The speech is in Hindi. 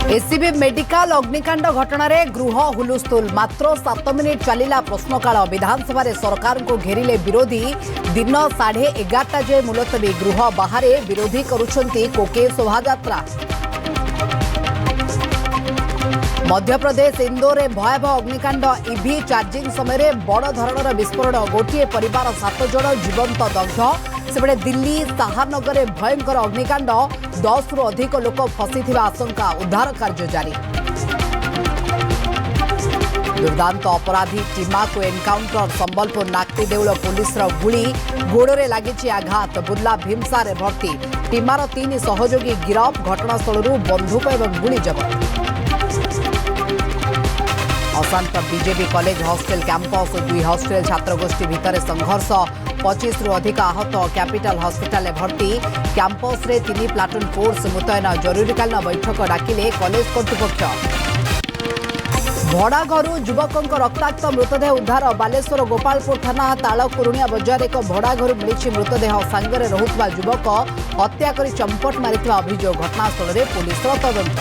एसीबी मेडिकल अग्निकांड घटना गृह हुलुस्थुल मात्र 7 मिनिट चलिला प्रश्नकाल विधानसभा सरकार को घेरिले विरोधी दिन 11:30 जाए मुलतवी गृह बाहर विरोधी करुछंती कोके शोभायात्रा। मध्यप्रदेश इंदौर में भयावह अग्निकांड ईवी चार्जिंग समय बड़ धरणर विस्फोरण गोटे परिवार 7 जन जीवंत दग्ध। सेबड़े दिल्ली शाहनगर में भयंकर अग्निकांड 10 रु अधिक लोक फसी आशंका उद्धार कार्य जारी। दुर्दांत अपराधी टीमा को एनकाउंटर संबलपुर नाक्ति देउल पुलिस गुली गोड़े लगी आघात बुर्ला भीमसार भर्ती टीमार 3 सहयोगी गिरफ घटनास्थल बंधुक और गुली जबत। अशांत BJP college hostel campus 2 hostel छात्रगोष्ठी भितर संघर्ष 25 रु अधिक आहत कैपिटल हॉस्पिटल भर्ती कैंपस रे 3 प्लाटून फोर्स मुतयन जरूरीकालीन बैठक डाकिले कॉलेज कर्तृपक्ष। भड़ा घर युवकों रक्ताक्त मृतदेह उद्धार बालेश्वर गोपालपुर थाना तालकुरुणिया बजार एक भड़ा घर मिली मृतदेह सांगरे रहुवा युवक हत्या कर चंपट मारिथिबा अभियोग घटनास्थल में पुलिस तदंत।